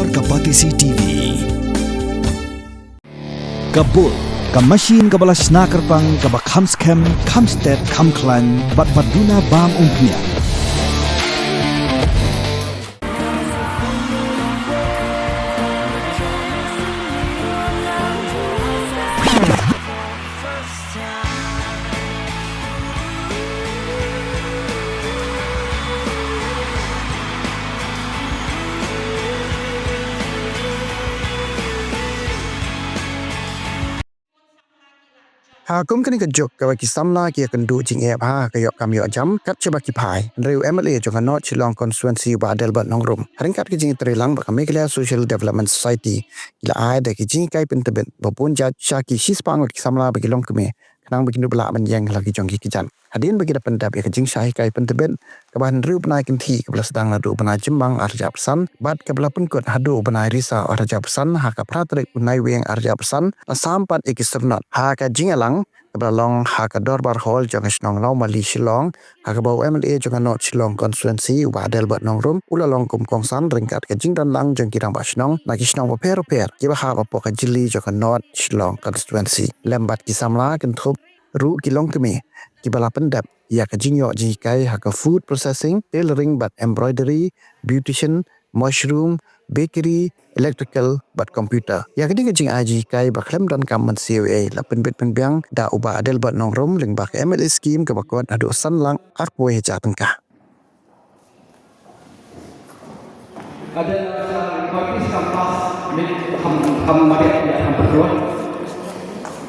Bor Kapatisi TV. Kabul, Kamashin Kabala Snakerpang Kabak Hamskem, Kamsted, Kamklan, Baduna Bam Umpnia. Ïohkam kini kejok ke bagi Samla kia kendu Jinghikai ke Ïohkam Ïohkam kat cebaki pai riu MLA jonga not Shillong constituency badel bat nongrum haringkat ke jingi terilang bakami kelia social development society ila ai de ke Jinghikai Pyntbit bopun jat syaki sispangut ki Samla bagi Longkmie kenang bagi nubla menjeng lagi jongki kijan hadin bagi dapat pendap ya ke Jinghikai Pyntbit ke bahan riu benai kinti ke belah sedang nadu benai jembang arja pesan bat ke belah penkut hadu benai risa arja pesan haka pratrik benai weng arja pesan sampat ikisernot haka jingelang kebalong haka dorbar hall jangan senong lau mali Shillong haka bau MLA jangan not Shillong constituency wadel bat nongrum ula Longkmie kongsan ringkat ke jing dan lang jang kirang basnong nagi senong per kiba haka poka jili jangan not Shillong constituency lembat ki Samla kentup ru ki Longkmie kibala pendap ya ke Jinghikai haka food processing tailoring bat embroidery beautician mushroom bakery electrical bat computer ya ke Jinghikai baklem dan kaman COA la Pyntbit penbiang da uba adel bat nongrom ling bak MLA scheme ke bakot adu sanlang akwe ja tengkah ada bagi kampas milik ham madet ya ham perlu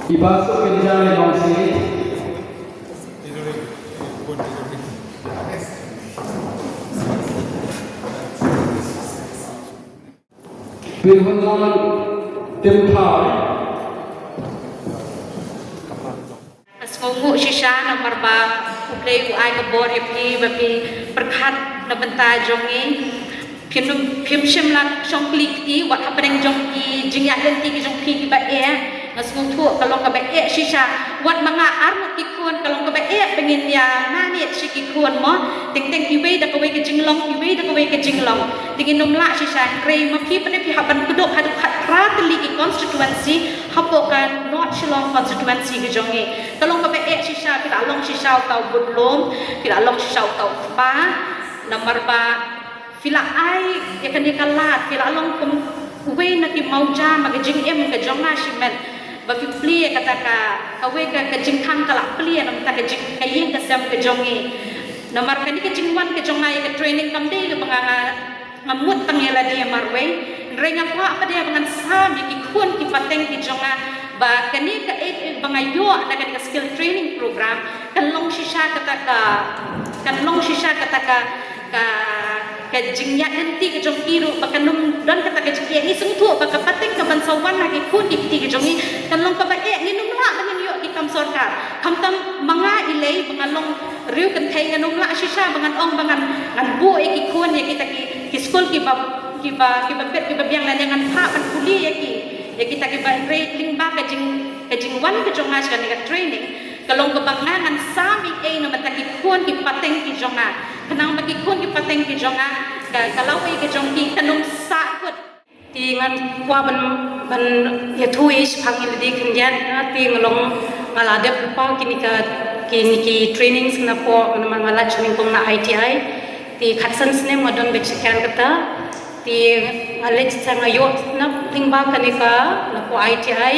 ibasuk ke jalan yang sini Pirhunlan tempai. Semoga Kyrshan nomor bab uplay uai ke bor yapi bapi perkat na bentai jongi phim shimla chongkli ti wat happening jongki jingya lenti ki jongki ki ba e ngasung thu kalong ka ba e Kyrshan wat manga armut ki kun kalong ka ba e pengin ya nani chi ki kun mo ting iwe da ka we ke jinglong iwe da ka we ke jinglong tingin numla Kyrshan rei ma phi pane phi haban kudok hadu khat li ki constituency hapokan not Shillong constituency ki jongi kalong ka ba e Kyrshan pila long Kyrshan tau budlom pila long Kyrshan tau pa nomor ba pila ai ya kan dia kalat pila long kum we na ki mauja ma ke jing em ke jonga shimen ba fi pli kata ka we ka jing khang kala pli nam ta ke jing kayin ka sam ke jongi nomor kan ke jing wan ke jonga ke training kam de ke banganga ngamut tangela dia marwe renga pa apa dia bangan sam ki kun ki pateng ki jonga ba kani ka bangayo na ka skill training program kan long Kyrshan kata ka ka jingya nanti ke jong kiru bakanum dan kata ke jingya ni sungtu baka pateng ka bansawan lagi kun ikti ke jongi kan long ka ba nginum la dengan yo di kam sorkar hamtam manga ilei bangalong riu kan thai nganum la Kyrshan bangan ong bangan ngan bu ki kun ya kita ki school ki ba bet ki ba biang la dengan pha ban kuli ya kita ki ba grade lingba ka jing wan ke jonga kan ka training kalong kebangangan sami na mataki kun ki pateng ki jonga kanang bagi kun ki pateng ki jonga kalau ke jongki kanum sa kut ti ngan kwa ban ya tuish phangil di kingyan ti ngalong ngala dep pa kini ki training sna po ngala training kong na ITI ti Kyrshan sne modon bechikan kata ti ngale changa yo na lingba kanika na po ITI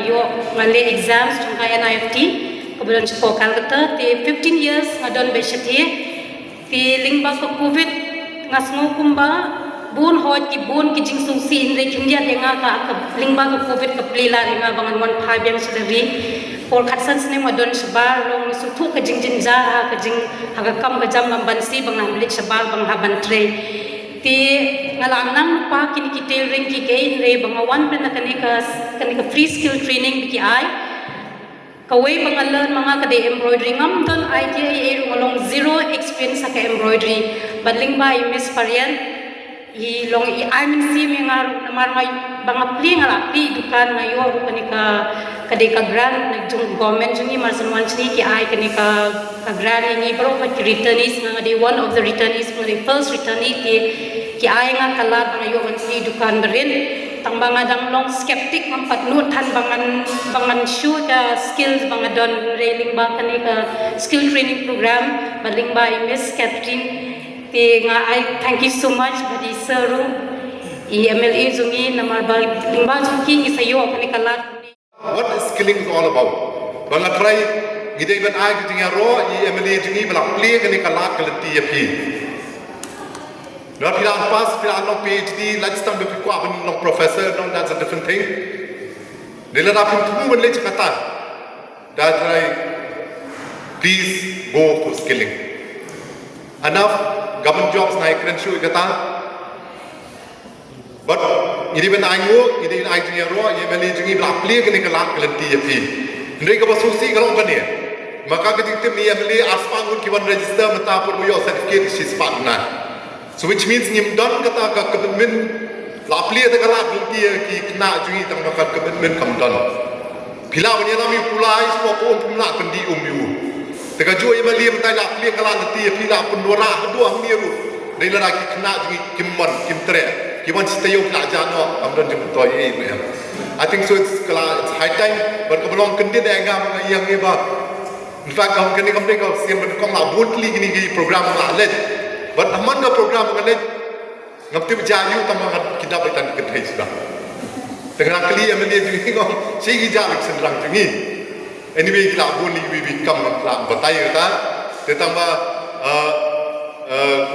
yo ngale exams jongka NIFT kemudian sepokal kata ti 15 years ngadon beseti ti lingba ko covid ngasngo kumba bun hoj ki jing sung sin re kindia denga ka lingba ko covid ka plila denga bangan wan pha biang sedari por Kyrshan sne modon sebar long su thu ka jing ja ka jing haga kam ka jam ban si bangan milik sebar bang haban tre ti ngalang nang pa kini ki tailoring ki ke re bangawan pen kanika free skill training ki ai kawai pangalan mga kade embroidery ngam don idea ngolong zero experience sa ka embroidery badling ba miss parian i long i armin si mga namar banga pli ngala pi dukan ngayo kanika kade ka grant nagjung government jungi marsanwan chini ki ai kanika ka grant ni bro ka returnees nga de one of the returnees nga the first returnee ki ki ay nga kalat ngayon ang dukan berin tang mga dang long skeptic ang patnutan bangan shoe ka skills mga don railing ba kani ka skill training program baling ba Miss Catherine ti nga I thank you so much badi seru MLA zungi namar ba lingba zungki isayo kani kalat. What is skilling is all about? Banga try gidai ban ai jinga ro MLA jungi bala play kani kalat kalati api. Not pila pass pila no PhD lifetime de ko abang no professor no that's a different thing. Dila na pun tu ban le chakata. That try please go to skilling. Enough government jobs na ikran shu ikata. But ini ben aingo ini ai jinga ro MLA jungi bala play kani kalat kalati api. Ndai ka basusi kalau bani. Maka ketika mi MLA aspangun kiwan register mata pur yo certificate si spatna. So which means nim don kata ka commitment la plia ta kala bulti ki kna jungi tang maka commitment kam don pila bani la mi pulai so ko pumla kandi yu ta ka jo ima lim ta la plia kala ti pila pun dora do ang ni ru dei la ki kna jungi kimman kimtre kiwan stayo kla jano am don jum to ye me I think so it's high time but ko belong kandi da ngam yang e ba in fact kam kani kam dei ko sim ko la boldly gini program la le but aman ka program ngale ngapti jayu tamang kita betan kedai sudah tengah kali MLA jungi ngom sigi jalik senrang jungi anyway kita boni we come la batai kata tetamba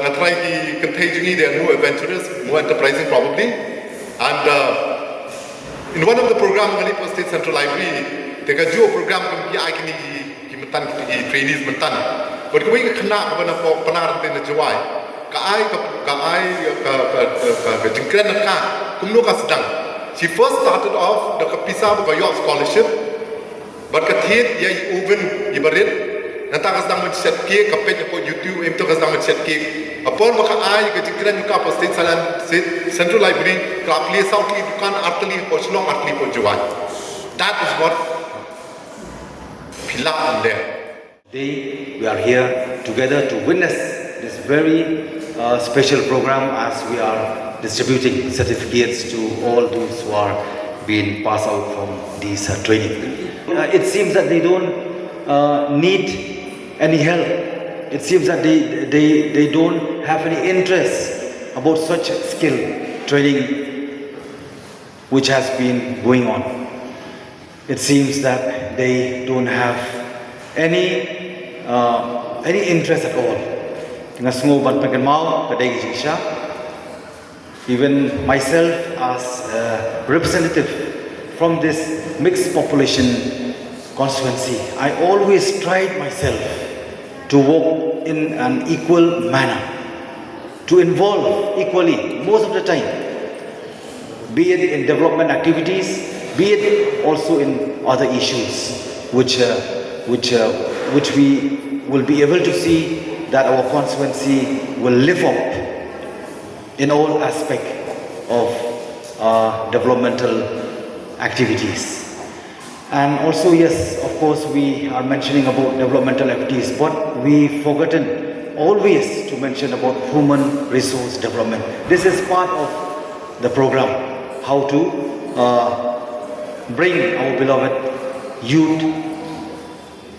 ngatrai ki kedai jungi they are more adventurous more enterprising probably and in one of the program ngali State Central Library tega jo program ki ai ki mentan ki trainees mentan but kami kena kepada penaran tena jawai kai jingkren ka kumno ka sedang she first started off the kapisa ba yo scholarship but kathet ya oven ibarit nanta ka sedang mencet ke kapet ko YouTube em to ka sedang mencet ke upon maka ai ka jingkren ka State Central Library ka place out li dukan artli ko slong artli ko jawai that is what pilak there. Today we are here together to witness this very special program as we are distributing certificates to all those who are being passed out from this training. It seems that they don't need any help. It seems that they don't have any interest about such skill training which has been going on. It seems that they don't have any interest at all. Ngasngo ban pengen mau kedai Kyrshan. Even myself as a representative from this mixed population constituency, I always tried myself to work in an equal manner, to involve equally most of the time, be it in development activities, be it also in other issues which we will be able to see that our constituency will live up in all aspects of developmental activities. And also, yes, of course, we are mentioning about developmental activities, but we've forgotten always to mention about human resource development. This is part of the program, how to bring our beloved youth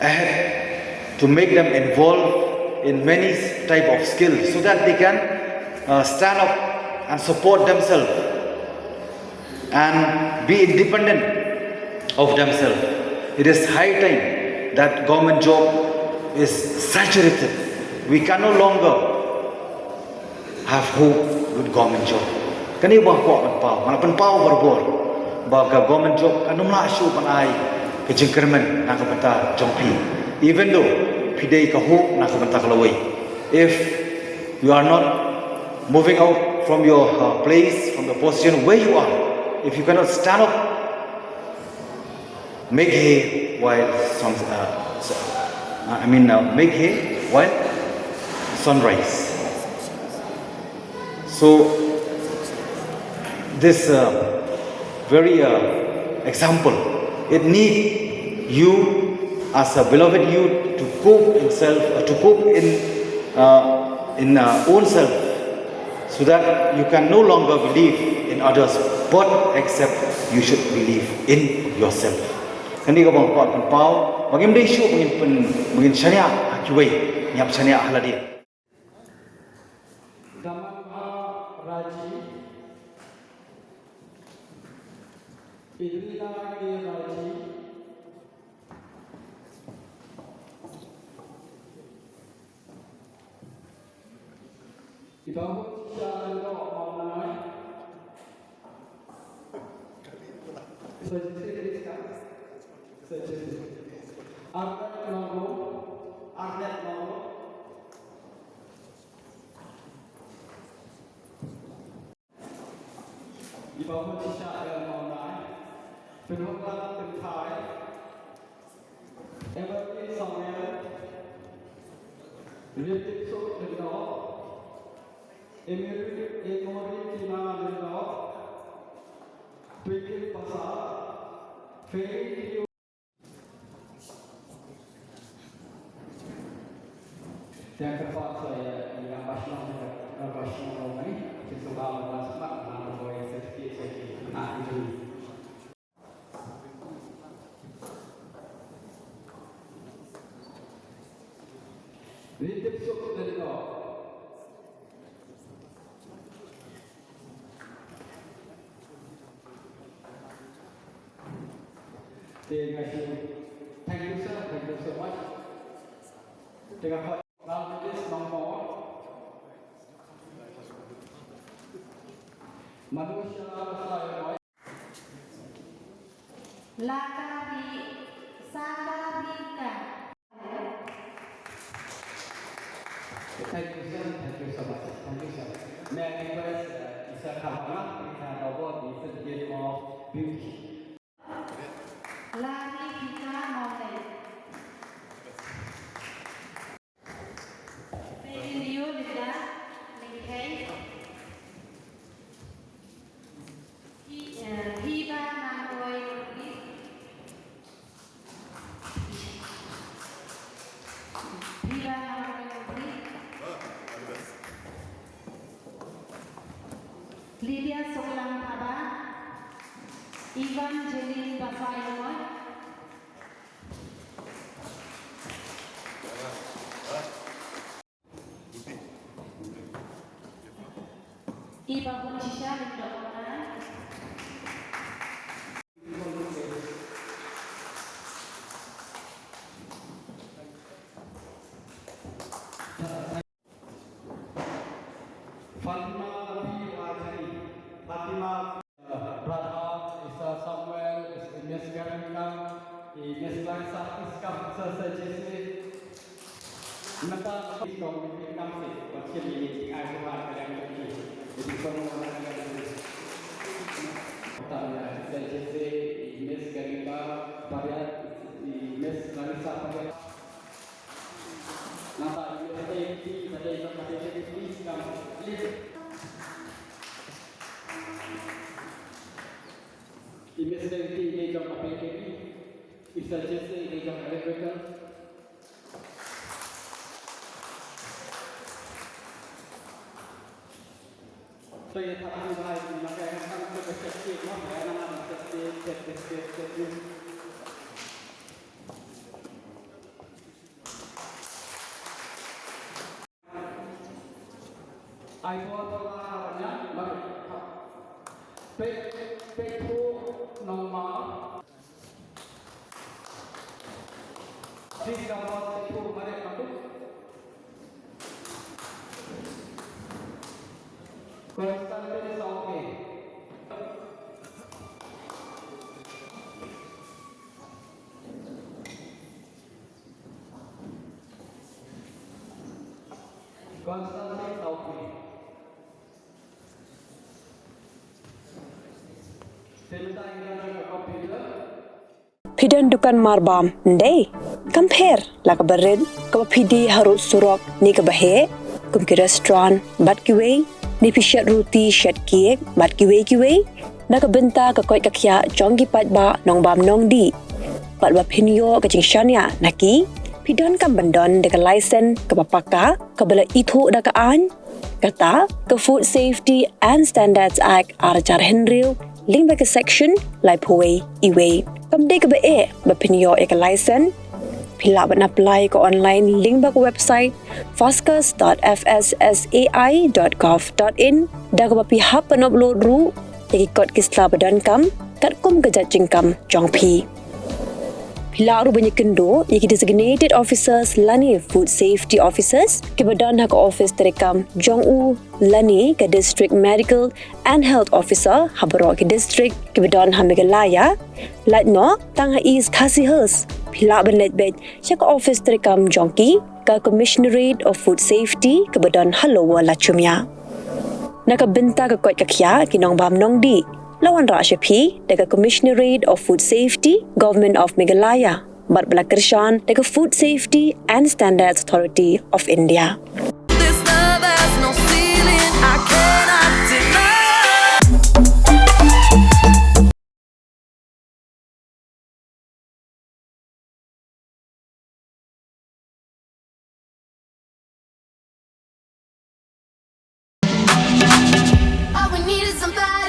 ahead, to make them involved in many type of skills so that they can stand up and support themselves and be independent of themselves. It is high time that government job is saturated. We can no longer have hope with government job. Kani ba ko man pau, mana pan pau berbor. Baga government job kanum la shu pan ai ke jingkermen na ka pata jongpi. Even though pidai ka hope na ka pata kalawai. If you are not moving out from your place, from the position where you are, if you cannot stand up, make hay while make hay while sunrise. So this very example, it need you as a beloved youth to cope in own self, so that you can no longer believe in others, but except you should believe in yourself. Kani ko bang pau, bangim dei syu bangin syariah akiwei, nyap syariah haladi. Daman Raji, Idrila Raji, Ibahu Shalando Mamanai, Arnet Nogo, Ibahu Shalando Mamanai, Penukla Pentai, Every Samla, Ritik Sok Tendo, Emiri Tina Tendo, Twikil Pasar, Fei yang keempat saya yang nasional ini sesuatu sebab nama boleh sedikit nak itu. Ritip suku dari kau. Thank you sir, thank you so much. Dengan Now this nomor manusia saya Lakari Sakarika. Thank you sir, thank you so much. Thank you sir. May I request Isa Kamala, we can award the certificate of beauty. Lari kita mulai. Video lidah Jinghikai. Hiba nangoi ni. Hiba nangoi ni. Lydia Soklang Thaba. Ivan Jelin Basayomoi. Iba pun sisa untuk orang. Fatima Radha, Isa Samuel, Miss Ïohkam, Miss Langsa, Iskam, Sohsat, Mata Iskam, Ïohkam sih, macam ini, aku buat yang ini. Jadi semua orang yang tanya, Sohsat, Miss Ïohkam, pada Miss Langsa pada. Nata ini pada Iskam, Immediately they jump up in if suggested they jump electrical. So you have to buy the material to the state, not the state. I bought a lot of normal. This is about the two Maria Kapu. Constituency is okay. Constituency is okay. Pidan dukan marbam ndai compare la ka bered ka pidi harut surok ni ka bahe kum ki restaurant bat ki wei ni pishat roti shat kiek bat ki wei na ka benta ka koi ka khya chonggi pat ba nong bam nong di pat ba phinyo ka Kyrshan ya naki pidan kam bandon de ka license ka papaka ka bala ithu da ka an Kata ke Food Safety and Standards Act arajar henril link bagi section lai puai iwe. Kamde ke be bapinyo ek license pila ban apply ke online link bagi website foscas.fssai.gov.in dah ke bapi hap upload ru yaki kod kisla badan kam kat kum kejat jingkam jongpi. Pila ru banyak kendo yaki designated officers lani food safety officers ke badan hak office terekam jong-u lani ke district medical and health officer habaro ke district ke badan hamigalaya lat no tang is khasihers pila ban let bed syak office terekam jongki ke commissionerate of food safety ke badan halowa lachumya nakabenta ke kot kakya kinong bam nong di lawan Rashapi dekat Commissionerate of Food Safety, Government of Meghalaya, bat bala Kyrshan dekat Food Safety and Standards Authority of India. This love has no ceiling, I cannot deny. All we need is somebody.